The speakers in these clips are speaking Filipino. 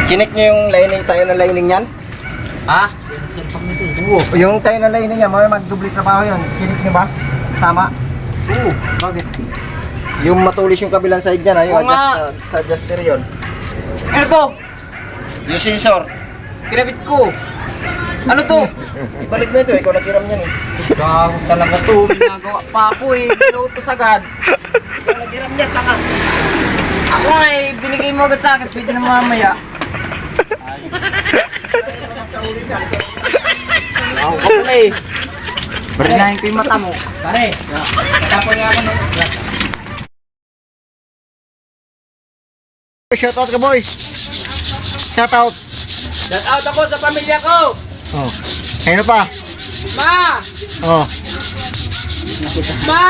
Chinek nyo yung lining, tayo na lining yan? Ha? Yung tayo na lining yan, mga mag-dubli trabaho yun. Chinek nyo ba? Tama? Oo. Bakit? Yung matulis yung kabilang side niya na, yung Oo nga. sa adjuster yun. Ano to? Yung sensor. Kinabit ko. Ano to? Ibalik mo ito, ikaw naghiram yan eh. Gago talaga to. Ginagawa pa ako eh. Binutos agad. Ikaw naghiram yan, tanga. Ako nga eh. Binigay mo agad sa akin. Pwede na mamaya. Ako ka pala eh. Barinahin ko yung mata mo. Pare, tapon nga ako ng... Shoutout ka boy. Shoutout. Shout out ako sa pamilya ko! Oh. Ano pa? Ma! Oh. Ma!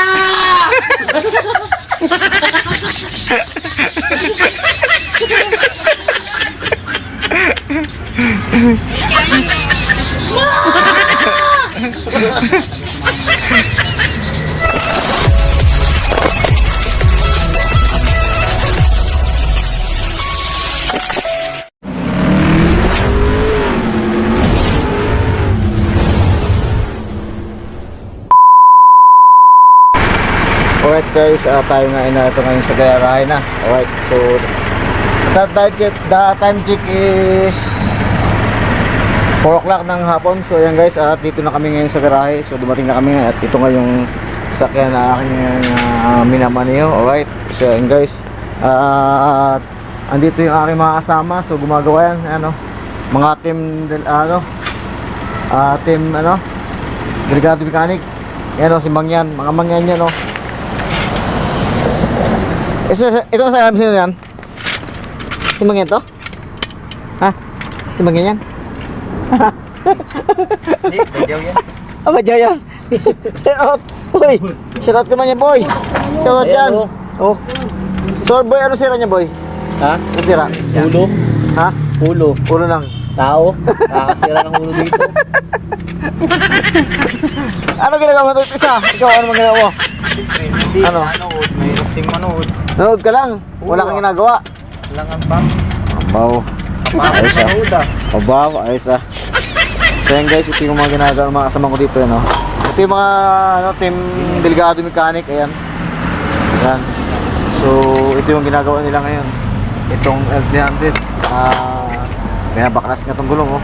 Alright guys, tayo nga na ito ngayon sa garahe na. Alright, so the time check is 4 o'clock ng hapon. So yan guys, dito na kami ngayon sa garahe. So dumating na kami ngayon at ito nga yung sakyan na aking minamaniyo. Alright, so yan guys, andito yung aking mga kasama. So gumagawa yan, ano, mga team, team, Brigado Mechanic. Yan o, si Mangyan, mga Mangyan yan o. Ito na sa amin, sino yan? Si Mangyan to? Ha? Si Mangyan yan? Hindi, badyaw yan. Badyaw yan? Shoutout! Boy! Shoutout ka man yan, boy! Shoutout yan! Oh. So boy, ano sira niya, boy? Ha? Ano sira? Ulo? Ha? Ulo? Ulo lang. Tao? Nakakasira ng ulo dito. Ano ginagawa mo ito? Isa? Ikaw, ano magagawa mo? Hindi, Ano? manood. May ting manood. Nanood ka lang. Wala kang ginagawa. Langan pa. Abaw. Ayos ah. Manood ah. Abaw, ayos ah. So yan guys, ito yung mga ginagawa ng mga kasama ko dito, ano. Ito yung mga team Brigado Mechanic, ayan. Ayan. So ito yung ginagawa nila ngayon. Itong L300, binabaklas nga itong gulong, oh.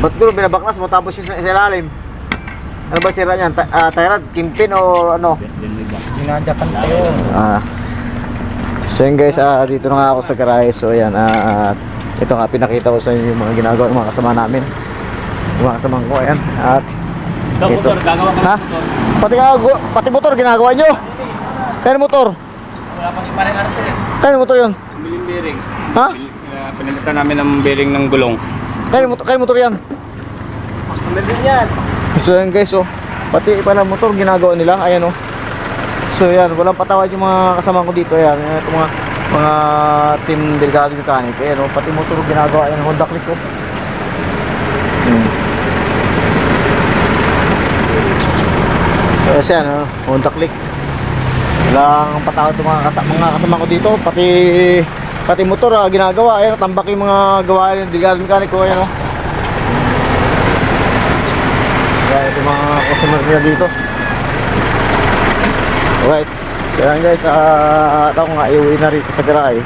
Ba't gulong binabaklas mo tapos yung sa ilalim? Ano ba sira niyan? Tyrad, kimpin o ano? Ginadyakan tayo. So yun guys, dito na nga ako sa garahe. So ayan, ito nga pinakita ko sa inyo yung mga ginagawa ng mga kasama namin. Yung mga kasama ko, ayan. At Ito, motor, gagawa ka ha? ng motor. Pati motor ginagawa nyo? Kaya motor? Wala pa si parang ano eh. Kaya motor yun? Biling bearing. Ha? Pinalitan namin ng bearing ng gulong. Kaya motor yan? Customer din yan. So yan guys, oh, pati pala motor ginagawa nila, ayan oh. So yan, walang patawad yung mga kasama ko dito, ayan, ito mga team Brigado Mechanic, ayan oh, pati motor ginagawa, ayan, Honda Click oh. Ayan, oh, Honda Click. Walang patawad yung mga kasama ko dito, pati motor ginagawa, ayan, tambak yung mga gawa ng Brigado Mechanic oh, ayan oh. Kaya ito mga customer nila dito. Alright. So yan guys, at ako nga iuwi na rito sa garahe.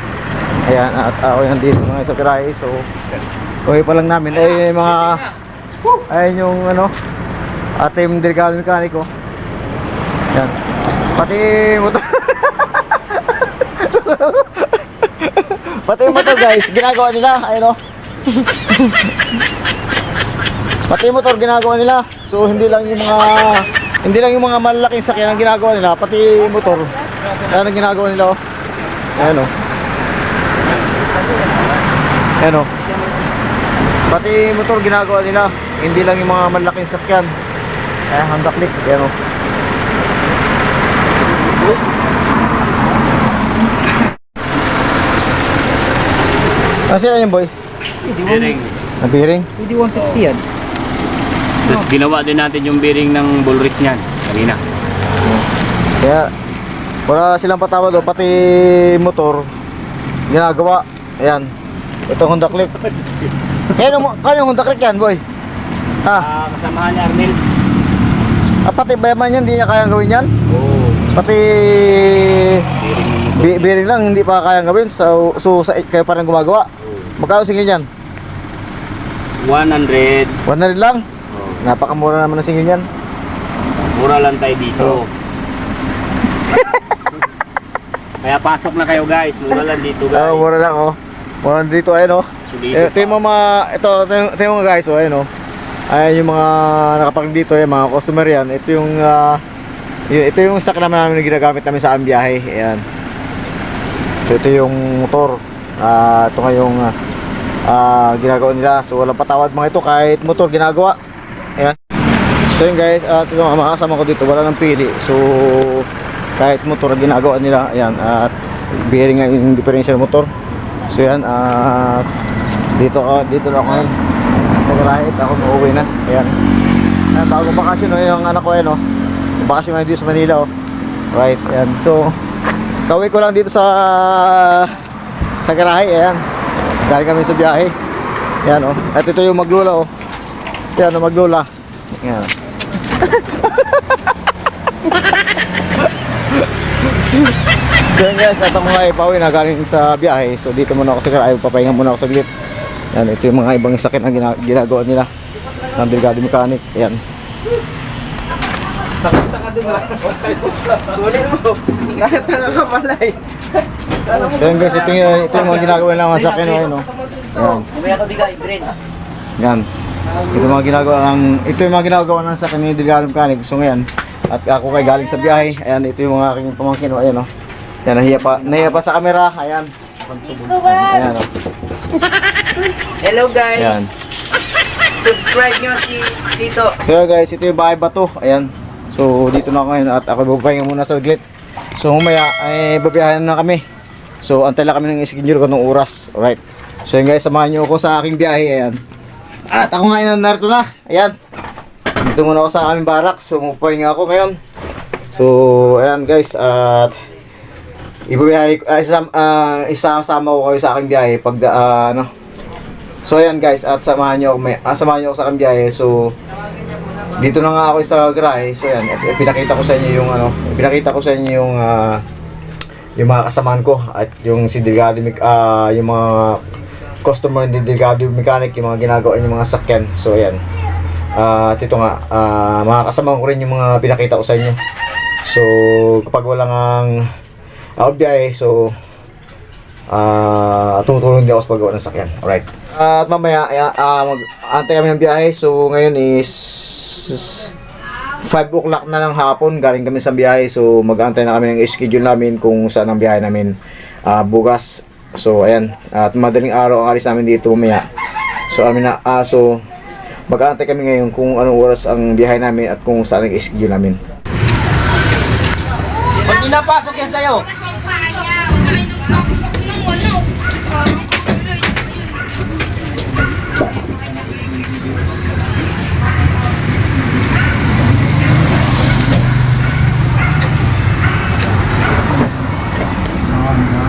Ayan, at ako yan dito mga sa garahe. So uwi pa lang namin. Ay mga ayun yung ano, team Brigado Mechanic ko. Yan. Pati motor. Pati yung motor guys, ginagawa nila. Ayun o. Pati yung motor ginagawa nila. So hindi lang yung mga malalaking sakyan ang ginagawa nila, pati motor. Ayan ang ginagawa nila oh. Ayan oh. Ayan oh. Pati motor ginagawa nila, hindi lang yung mga malalaking sakyan. Ayan, Honda Click. Ayan oh. Ano sila yung boy? Bearing. Ang bearing? Hindi 150 yan. Tapos ginawa din natin yung bearing ng bull race niyan. Kanina. Kaya wala silang patawad o pati motor ginagawa. Ayan. Ito Honda Click. Kano Honda Click yan, boy? Ha? Kasamahan ni Arnel. Pati bayaman yan, hindi niya kayang gawin yan? Oo. Pati bearing lang, hindi pa kayang gawin. So kayo pa rin gumagawa. Magkano singil yan? 100. 100 lang? Oh. Napakamura naman ng singil yan. Mura lang tayo dito. Oo. Kaya pasok na kayo guys. Mura lang dito guys. Mura lang oh. Mura lang dito, ayun oh. Solido Ito yung mga, ito yung mga guys oh, ayun oh. Ayan yung mga nakaparking dito, yung mga customer yan. Ito yung, ito yung stock naman namin na ginagamit namin sa aming biyahe. Ayan. So ito yung motor. Ito nga yung ginagawa nila. So walang patawad mga ito kahit motor ginagawa. Ayan. So yun guys, ito yung mga kasama ko dito, wala nang pili. So kahit motor ginagawa nila. Ayan. At bearing nga yung differential motor. So yan. Dito na ako ngayon. Pag-ride ako, uuwi na. Ayan. Bagong bakasyon oh, yung anak ko ayan oh. Bakasyon ngayon dito sa Manila oh. Right, ayan. So kauwi ko lang dito sa garahe, ayan. Galing kami sa biyahe. Ayan oh. At ito yung maglula oh. Ayan oh, maglula. Ayan. So yun guys, at ako nga ipauwi na galing sa biyahe. So dito muna ako sa garahe, papahinga muna ako saglit. Ayan, ito yung mga ibang sakit na ginagawa nila ng Delgado Mechanic. Ayan. So yun guys, ito yung mga ginagawa nila ng sakit. Ayan o. Ayan. Ito yung mga ginagawa ng sakit ni Delgado Mechanic. So ngayon, at ako kay galing sa biyahe. Ayan, ito yung mga aking pamangkin. Ayan o. Ayan, nahiya pa sa camera. Ayan. Ayan o. Hello guys. Ayan. Subscribe nyo si Tito. So guys, ito yung bahay bato. Ayan. So dito na ako ngayon at ako babahinga muna sa saglit. So humaya ay babiyahan na kami. So antay lang kami ng schedule ko ng oras. Alright. So yun guys, samahan nyo ako sa aking biyahe. Ayan. At ako ngayon narito na. Ayan. Dito muna ako sa aming barracks. So mapahinga ako ngayon. So ayan guys, at ibabiyahe isasama ko kayo sa aking biyahe pag So ayan guys, at samahan niyo ako sa aking biyahe. So dito na nga ako sa garahe. So ayan, pinakita ko sa inyo yung yung mga kasamahan ko at yung si Delgado yung mga customer ni Delgado Mechanic, yung mga ginagawa niya mga sakyan. So ayan. At ito nga, mga kasamahan ko rin yung mga pinakita ko sa inyo. So kapag walang biyahe, so tumutulong din ako sa paggawa ng sakyan. Alright. At mamaya mag-antay kami ng biyahe. So ngayon is 5 o'clock na ng hapon. Galing kami sa biyahe. So mag-antay na kami ng schedule namin kung saan ang biyahe namin bukas. So ayan. At madaling araw ang alis namin dito mamaya. So so mag-antay kami ngayon kung anong oras ang biyahe namin at kung saan ang schedule namin. Pag pinapasok yan sa'yo.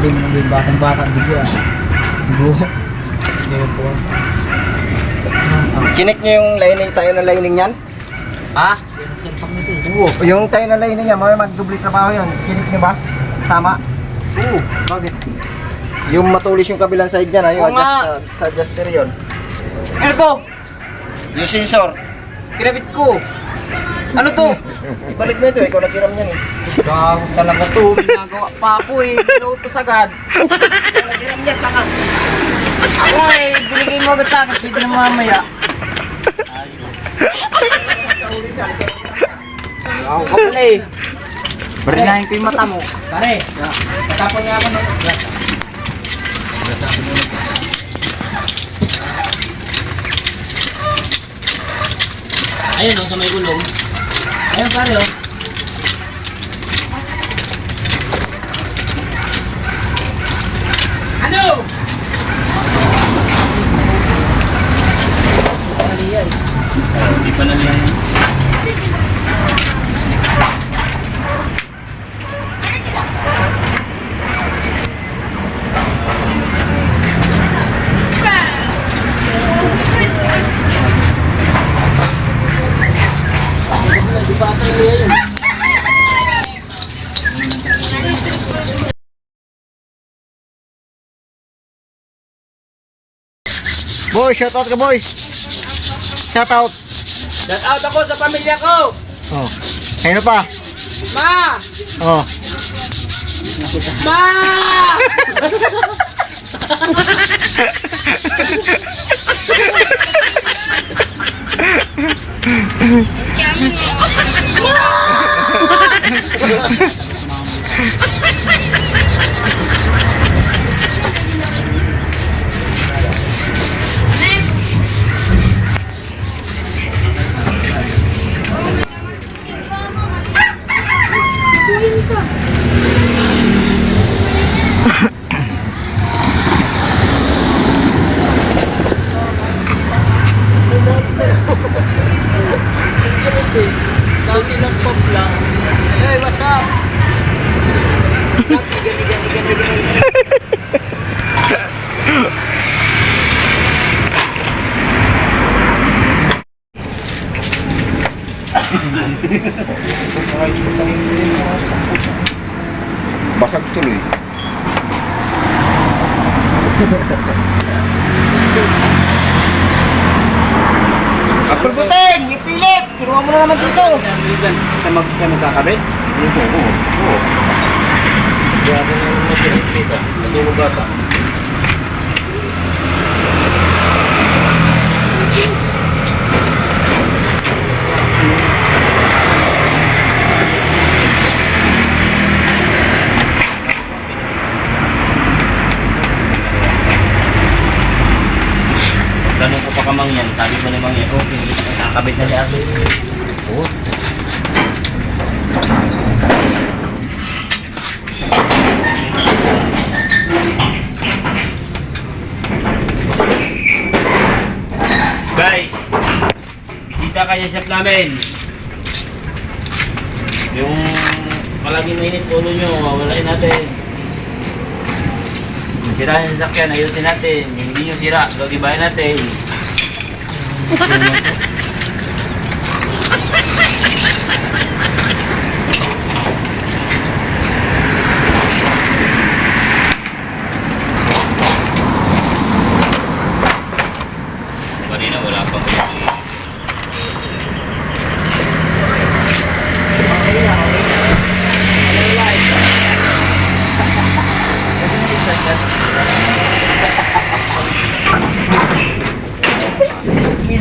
Hindi batang-bata digo ah. Digo. Chinek nyo yung lining, tayo na lining yan? Ha? Yung tayo na lining yan, mag-dubli trabaho yun. Chinek nyo ba? Tama? Oo. Bakit? Yung matulis yung kabilang side niya na, yung Oo nga. sa adjuster yun. Ano to? Yung sensor. Kinabit ko. Ano to? Balik mo ito, ikaw nagkiram yan eh. Gago talaga to. Ginagawa pa ako eh. Pinutos agad. Nagkiram niya, taka. Ako eh, binigay mo agad sa akin. Pwede na mamaya. Ako ka pala eh. Barinahin ko yung mata mo. Pare, tapon niya ako ng Ayun sa may gulong. Ayun pare oh. Ano? Hindi pa lang yan. Boy, shout out ka boy. Shout out. Shout out ako sa pamilya ko! Oh. Ayun pa. Ma! Oh. Ma! Kasi ng pop lang. Hey, what's up? Gani. Basag tuloy. Apple buteng, ipilit! Kinuha mo na naman dito. Sa magkakabit? Oo. Grabe nga naman mag-iimpisa. Natulog bata. Tanong ko pa kamang yan, sabi ko ni Mang yan, okay, nakakabit na si Ate. Oo. Guys, bisita kayo sa shop namin. Yung palaging mainit ulo nyo, wawalain natin. Sira yung sasakyan, ayusin natin. Hindi nyo sira, gagibayan natin. Kanina wala pang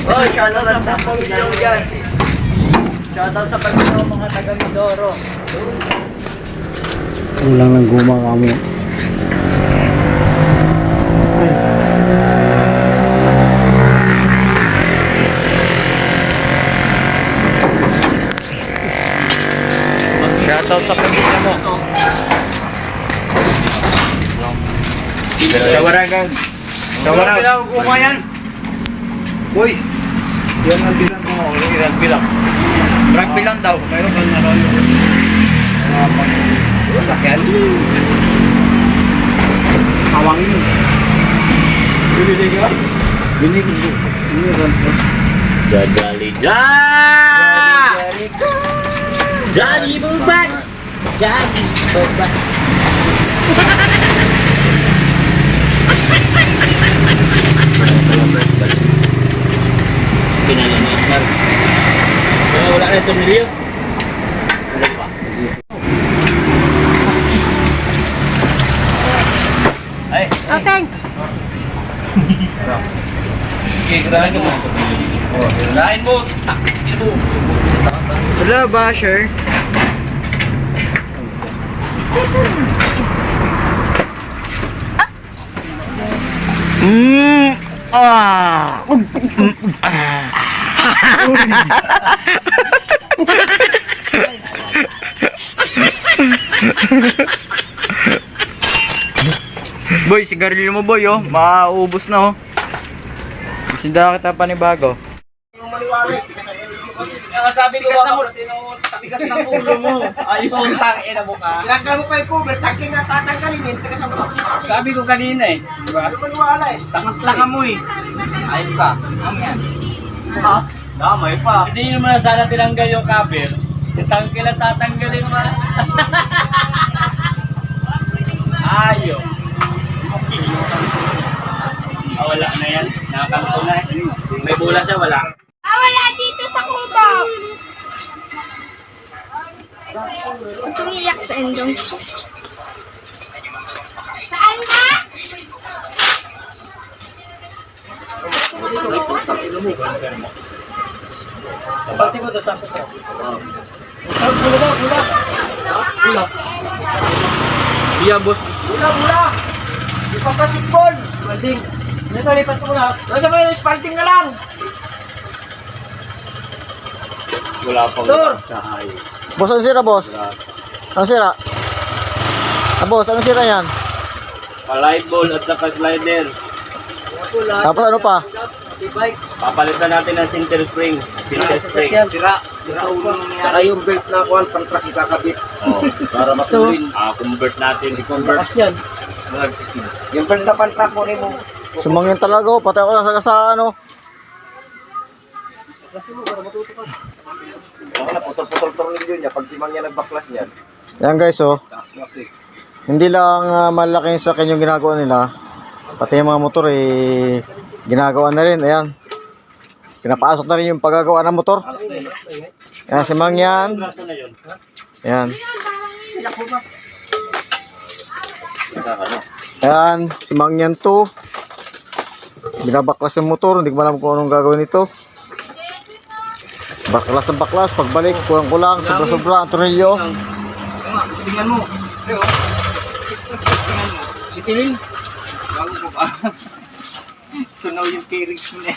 Oh, shoutout sa pamilya mo dyan. Shoutout sa pamilya mo mga taga Mindoro. Ulang ng guma kami. Shoutout sa pamilya mo. Sawaran. Bilang guma yan. Uy, yan ang bilang ko. Yan bilang. Rugby lang daw. Mayroon kang naroon. Sasakyan. Hawangin mo. Bili ka? Bili ko. Jajali Jadi beban. Jadi beban. Pinalinis na. So, wala na itong niliyo. Wala pa. Ay. Okay. Okay, kurahan ka mo. Kurahan mo. Hello, Basher. Boy, sigarilyo mo boy oh. Mauubos na oh. Sinda kita panibago. Sabi ko ba kasi tigas ng ulo mo. Ayaw ang tangin mo ka. Tinanggal mo pa yung cover, tangking nga tatanggalin yun. Tigas ang ulo. Sabi ko kanina eh. Diba? Ano maniwala eh? Tangas-tanga mo eh. Ayun ka. Ang yan. Ha? Damay pa. Hindi nyo naman sana tinanggal yung cover. Tanggal na tatanggalin mo. Ayaw. Wala na yan. Nakakanto na eh. May bola siya, wala. Wala dito sa kubo. Tumiyak sa endong. Saan ka? Pati mo dito sa Iya, boss. Mula! Ipapasketball! Spalding! Ito, lipat ko muna. Nasa may spalding na lang! Wala pang Tor! sa hay. Boss, ano sira, boss? Ano sira? Ah, boss, ano sira yan? Pa-live ball at saka slider. Tapos ano pa? Bike. Papalitan natin ng center spring. Center spring. Sira. Sira ulo nangyari. Saka yung belt na kuhan, pang truck ikakabit. Oh. Para matulin. Convert natin. I-convert. Bakas yan. Yung belt na pang truck mo rin mo. Sumangin talaga, oh. Pati ako nasa kasaan, oh. Kasi mo, para matuto ka. Wala, putol-putol rin niya. Pag simang niya nagbaklas niyan. Yan guys, oh. Kasi. Hindi lang malaki sa akin yung ginagawa nila. Pati yung mga motor, eh, ginagawa na rin. Ayan. Pinapasok na rin yung paggagawa ng motor. Ayan, si Mang yan. Braso na yun. Ayan. Ayan, si Mang yan to. Binabaklas yung motor. Hindi ko alam kung anong gagawin nito. Baklas na baklas. Pagbalik, kulang-kulang. Sobra-sobra ang tornilyo. Tingnan mo. Si Tilin. Bago ko pa. Tunaw yung K-Rix mo na.